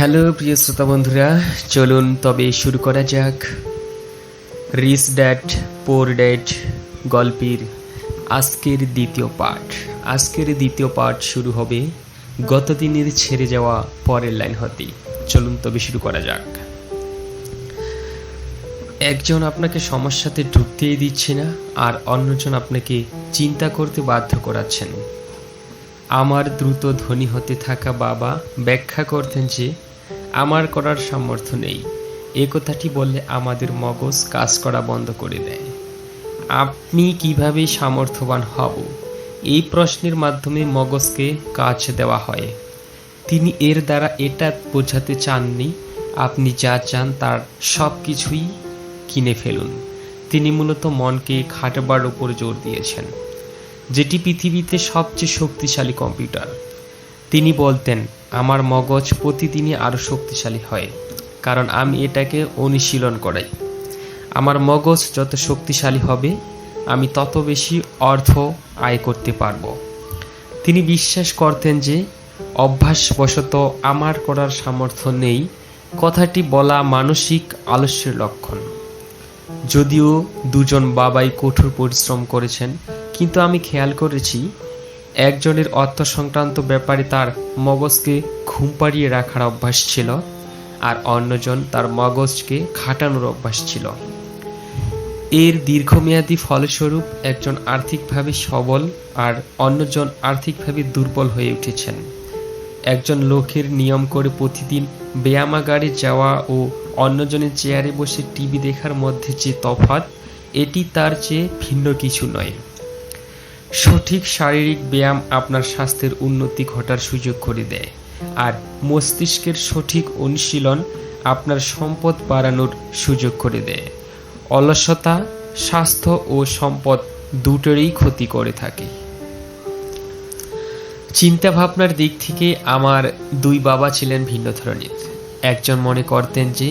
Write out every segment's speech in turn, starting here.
Hello প্রিয় শ্রোতা বন্ধুরা, চলুন তবে শুরু করা যাক রিচ ড্যাড পোর ড্যাড গল্পের আজকের দ্বিতীয় পাঠ শুরু হবে গত দিনের ছেড়ে যাওয়া পরের লাইন হতে। চলুন তবে শুরু করা যাক। একজন আপনাকে সমস্যাতে ঢুকতেই দিচ্ছে না, আর অন্যজন আপনাকে চিন্তা করতে বাধ্য করাচ্ছেন। আমার দ্রুত ধনী হতে থাকা বাবা ব্যাখ্যা করতেন যে আমার করার সামর্থ্য নেই। এ কথাটি বললে আমাদের মগজ কাজ করা বন্ধ করে দেয়। আপনি কিভাবে সামর্থ্যবান হব, এই প্রশ্নের মাধ্যমে মগজকে কাজ দেওয়া হয়। তিনি এর দ্বারা এটা বোঝাতে চাননি আপনি যা চান তার সব কিছুই কিনে ফেলুন। তিনি মূলত মনকে খাটাবার উপর জোর দিয়েছেন, যেটি পৃথিবীতে সবচেয়ে শক্তিশালী কম্পিউটার। তিনি বলতেন, আমার মগজ প্রতিদিনই আরও শক্তিশালী হয়, কারণ আমি এটাকে অনুশীলন করাই। আমার মগজ যত শক্তিশালী হবে, আমি তত বেশি অর্থ আয় করতে পারব। তিনি বিশ্বাস করতেন যে অভ্যাসবশত আমার করার সামর্থ্য নেই কথাটি বলা মানসিক আলস্যের লক্ষণ। যদিও দুজন বাবাই কঠোর পরিশ্রম করেছেন, কিন্তু আমি খেয়াল করেছি একজনের অর্থ সংক্রান্ত ব্যাপারে তার মগজকে ঘুম পাড়িয়ে রাখার অভ্যাস ছিল, আর অন্যজন তার মগজকে খাটানোর অভ্যাস ছিল। এর দীর্ঘমেয়াদী ফলস্বরূপ একজন আর্থিকভাবে সবল আর অন্যজন আর্থিকভাবে দুর্বল হয়ে উঠেছেন। একজন লোকের নিয়ম করে প্রতিদিন ব্যায়ামাগারে যাওয়া ও অন্যজনের চেয়ারে বসে টিভি দেখার মধ্যে যে তফাৎ, এটি তার চেয়ে ভিন্ন কিছু নয়। সঠিক শারীরিক ব্যায়াম আপনার স্বাস্থ্যের উন্নতি ঘটার সুযোগ করে দেয়, আর মস্তিষ্কের সঠিক অনুশীলন আপনার সম্পদ বাড়ানোর সুযোগ করে দেয়। অলসতা স্বাস্থ্য ও সম্পদ দুটোরই ক্ষতি করে থাকে। চিন্তা ভাবনার দিক থেকে আমার দুই বাবা ছিলেন ভিন্ন ধরনের। একজন মনে করতেন যে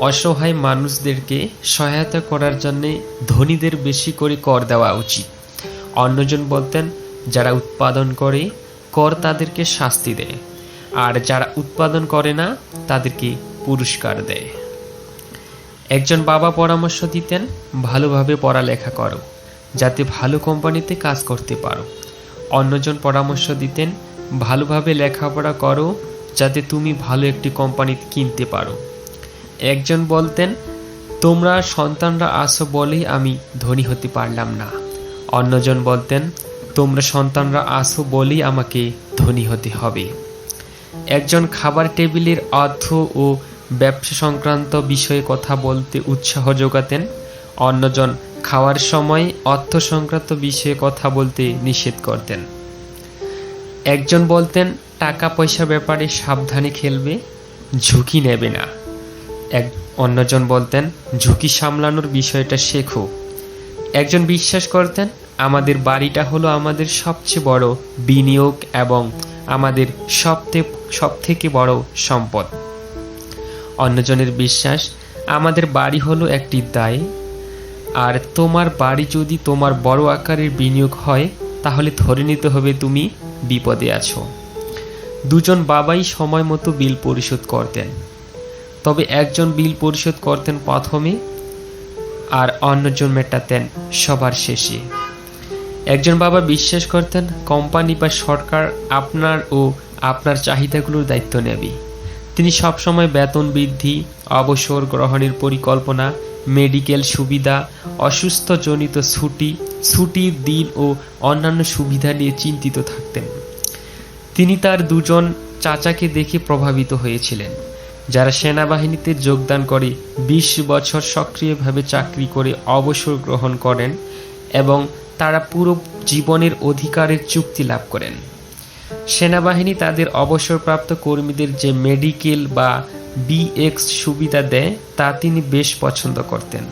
অসহায় মানুষদেরকে সহায়তা করার জন্য ধনীদের বেশি করে কর দেওয়া উচিত। অন্যজন বলতেন, যারা উৎপাদন করে কর তাদেরকে শাস্তি দেয়, আর যারা উৎপাদন করে না তাদেরকে পুরস্কার দেয়। একজন বাবা পরামর্শ দিতেন, ভালোভাবে পড়ালেখা করো যাতে ভালো কোম্পানিতে কাজ করতে পারো। অন্যজন পরামর্শ দিতেন, ভালোভাবে লেখাপড়া করো যাতে তুমি ভালো একটি কোম্পানি কিনতে পারো। একজন বলতেন, তোমরা সন্তানরা আসো বলেই আমি ধনী হতে পারলাম না। অন্যজন বলতেন, তোমরা সন্তানরা আসো বলেই আমাকে ধনী হতে হবে। একজন খাবার টেবিলের অর্থ ও ব্যবসা সংক্রান্ত বিষয়ে কথা বলতে উৎসাহ যোগাতেন। অন্যজন খাওয়ার সময় অর্থ সংক্রান্ত বিষয়ে কথা বলতে নিষেধ করতেন। একজন বলতেন, টাকা পয়সার ব্যাপারে সাবধানে খেলবে, ঝুঁকি নেবে না। অন্যজন বলতেন, ঝুঁকি সামলানোর বিষয়টা শেখো। একজন বিশ্বাস করতেন, আমাদের বাড়িটা হলো আমাদের সবচেয়ে বড় বিনিয়োগ এবং আমাদের সবথেকে বড় সম্পদ। অন্যজনের বিশ্বাস, আমাদের বাড়ি হলো একটি দায়, আর তোমার বাড়ি যদি তোমার বড় আকারের বিনিয়োগ হয় তাহলে ধরে নিতে হবে তুমি বিপদে আছো। দুজন বাবাই সময় মতো বিল পরিশোধ করতেন, তবে একজন বিল পরিশোধ করতেন প্রথমে আর অন্যজন মেটাতেন সবার শেষে। একজন বাবা বিশ্বাস করতেন, কোম্পানি বা সরকার আপনার ও আপনার চাহিদাগুলোর দায়িত্ব নেবে। তিনি সবসময় বেতন বৃদ্ধি, অবসর গ্রহণের পরিকল্পনা, মেডিকেল সুবিধা, অসুস্থজনিত ছুটির দিন ও অন্যান্য সুবিধা নিয়ে চিন্তিত থাকতেন। তিনি তার দুজন চাচাকে দেখে প্রভাবিত হয়েছিলেন, যারা সেনাবাহিনীতে যোগদান করে 20 বছর সক্রিয়ভাবে চাকরি করে অবসর গ্রহণ করেন এবং তারা পুরো জীবনের অধিকারের চুক্তি লাভ করেন। সেনাবাহিনী তাদের অবসরপ্রাপ্ত কর্মীদের যে মেডিকেল বা বিএক্স সুবিধা দেয় তা তিনি বেশ পছন্দ করতেন।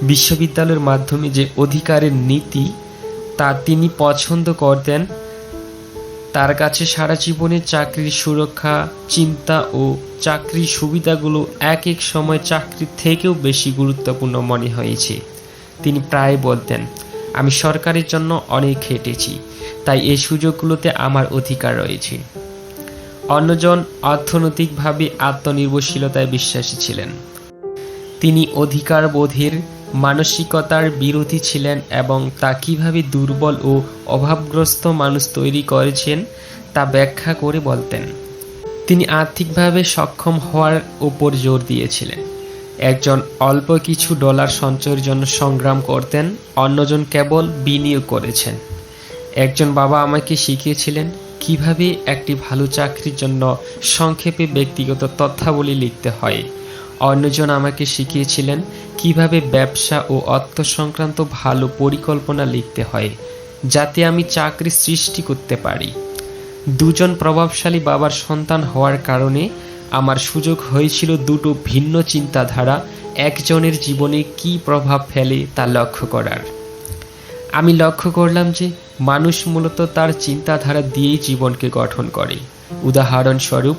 বিশ্ববিদ্যালয়ের মাধ্যমে যে অধিকারের নীতি তা তিনি পছন্দ করতেন। তার কাছে সারা জীবনের চাকরির সুরক্ষা, চিন্তা ও চাকরির সুবিধাগুলো এক এক সময় চাকরির থেকেও বেশি গুরুত্বপূর্ণ মনে হয়েছে। তিনি প্রায় বলতেন, আমি সরকারের জন্য অনেক খেটেছি, তাই এই সুযোগগুলোতে আমার অধিকার রয়েছে। অন্যজন অর্থনৈতিকভাবে আত্মনির্ভরশীলতায় বিশ্বাসী ছিলেন। তিনি অধিকারবোধের মানসিকতার বিরোধী ছিলেন এবং তা কীভাবে দুর্বল ও অভাবগ্রস্ত মানুষ তৈরি করেছেন তা ব্যাখ্যা করে বলতেন। তিনি আর্থিকভাবে সক্ষম হওয়ার উপর জোর দিয়েছিলেন। একজন অল্প কিছু ডলার সঞ্চয়ের জন্য সংগ্রাম করতেন, অন্যজন কেবল বিনিয়োগ করেছেন। একজন বাবা আমাকে শিখিয়েছিলেন কিভাবে একটি ভালো চাকরির জন্য সংক্ষেপে ব্যক্তিগত তথ্যাবলী লিখতে হয়। অন্যজন আমাকে শিখিয়েছিলেন কিভাবে ব্যবসা ও অর্থ সংক্রান্ত ভালো পরিকল্পনা লিখতে হয়, যাতে আমি চাকরি সৃষ্টি করতে পারি। দুজন প্রভাবশালী বাবার সন্তান হওয়ার কারণে আমার সুযোগ হয়েছিল দুটো ভিন্ন চিন্তাধারা একজনের জীবনে কী প্রভাব ফেলে তা লক্ষ্য করার। আমি লক্ষ্য করলাম যে মানুষ মূলত তার চিন্তাধারা দিয়েই জীবনকে গঠন করে। উদাহরণস্বরূপ,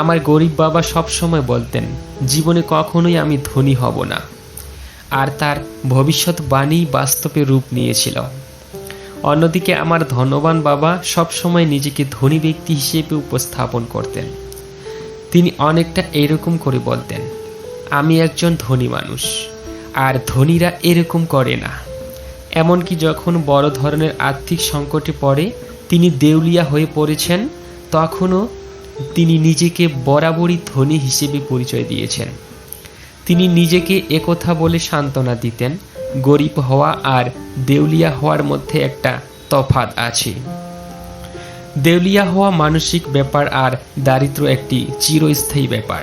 আমার গরিব বাবা সবসময় বলতেন, জীবনে কখনোই আমি ধনী হব না, আর তার ভবিষ্যৎবাণী বাস্তবে রূপ নিয়েছিল। অন্যদিকে আমার ধনবান বাবা সবসময় নিজেকে ধনী ব্যক্তি হিসেবে উপস্থাপন করতেন। তিনি অনেকটা এরকম করে বলতেন, আমি একজন ধনী মানুষ, আর ধনীরা এরকম করে না। এমনকি যখন বড় ধরনের আর্থিক সংকটে পড়ে তিনি দেউলিয়া হয়ে পড়েছেন, তখনও তিনি নিজেকে বরাবরই ধনী হিসেবে পরিচয় দিয়েছেন। তিনি নিজেকে একথা বলে সান্ত্বনা দিতেন, গরিব হওয়া আর দেউলিয়া হওয়ার মধ্যে একটা তফাৎ আছে। দেউলিয়া হওয়া মানসিক ব্যাপার আর দারিদ্র একটি চিরস্থায়ী ব্যাপার।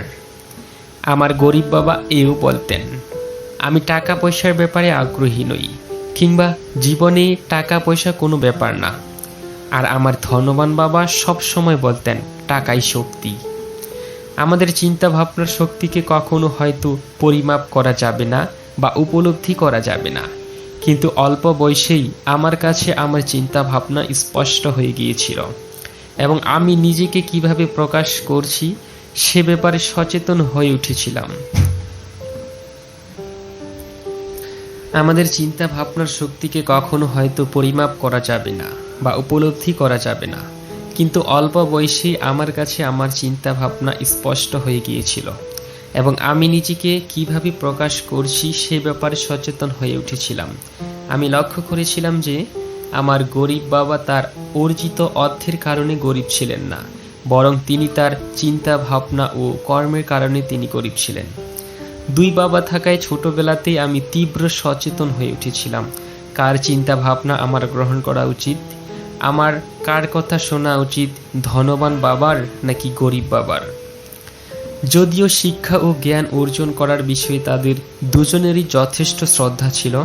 আমার গরিব বাবা এও বলতেন, আমি টাকা পয়সার ব্যাপারে আগ্রহী নই, কিংবা জীবনে টাকা পয়সা কোনো ব্যাপার না। আর আমার ধনবান বাবা সব সময় বলতেন, টাকাই শক্তি। আমাদের চিন্তা ভাবনার শক্তিকে কখনো হয়তো পরিমাপ করা যাবে না বা উপলব্ধি করা যাবে না, কিন্তু অল্প বয়সেই আমার কাছে আমার চিন্তা ভাবনা স্পষ্ট হয়ে গিয়েছিল এবং আমি নিজেকে কিভাবে প্রকাশ করছি সে ব্যাপারে সচেতন হয়ে উঠেছিলাম। আমাদের চিন্তা ভাবনার শক্তিকে কখনো হয়তো পরিমাপ করা যাবে না বা উপলব্ধি করা যাবে না, কিন্তু অল্প বয়সেই আমার কাছে আমার চিন্তা ভাবনা স্পষ্ট হয়ে গিয়েছিল এবং আমি নিজেকে কিভাবে প্রকাশ করছি সে ব্যাপারে সচেতন হয়ে উঠেছিলাম। আমি লক্ষ্য করেছিলাম যে আমার গরিব বাবা তার অর্জিত অর্থের কারণে গরিব ছিলেন না, বরং তিনি তার চিন্তা ভাবনা ও কর্মের কারণে তিনি গরিব ছিলেন। দুই বাবা থাকায় ছোটবেলাতেই আমি তীব্র সচেতন হয়ে উঠেছিলাম কার চিন্তা ভাবনা আমার গ্রহণ করা উচিত, আমার কার কথা শোনা উচিত, ধনবান বাবার নাকি গরিব বাবার। যদিও শিক্ষা ও জ্ঞান অর্জন করার বিষয়ে তাদের দুজনেরই যথেষ্ট শ্রদ্ধা ছিল,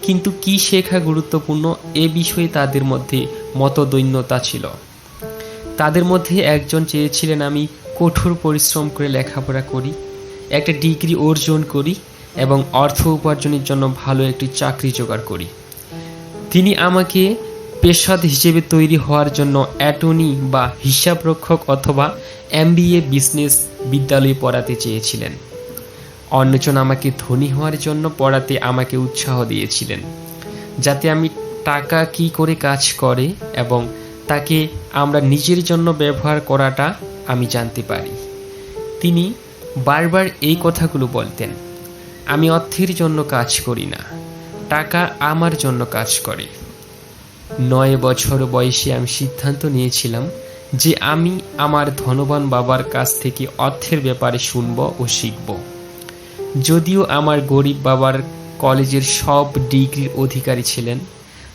কিন্তু কি শেখা গুরুত্বপূর্ণ এ বিষয়ে তাদের মধ্যে মতদৈন্যতা ছিল। তাদের মধ্যে একজন চেয়েছিলেন আমি কঠোর পরিশ্রম করে লেখাপড়া করি, একটা ডিগ্রি অর্জন করি এবং অর্থ উপার্জনের জন্য ভালো একটি চাকরি জোগাড় করি। তিনি আমাকে পেশাদ হিসেবে তৈরি হওয়ার জন্য অ্যাটর্নি বা হিসাবরক্ষক অথবা MBA বিজনেস বিদ্যালয়ে পড়াতে চেয়েছিলেন। অন্যজন আমাকে ধনী হওয়ার জন্য পড়াতে আমাকে উৎসাহ দিয়েছিলেন, যাতে আমি টাকা কি করে কাজ করে এবং তাকে আমরা নিজের জন্য ব্যবহার করাটা আমি জানতে পারি। তিনি বারবার এই কথাগুলো বলতেন, আমি অর্থের জন্য কাজ করি না, টাকা আমার জন্য কাজ করে। 9 বছর বয়সে আমি সিদ্ধান্ত নিয়েছিলাম যে আমি আমার ধনবান বাবার কাছ থেকে অর্থের ব্যাপারে শুনব ও শিখব। যদিও আমার গরিব বাবার কলেজের সব ডিগ্রির অধিকারী ছিলেন,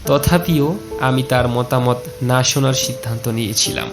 তথাপিও আমি তার মতামত না শোনার সিদ্ধান্ত নিয়েছিলাম।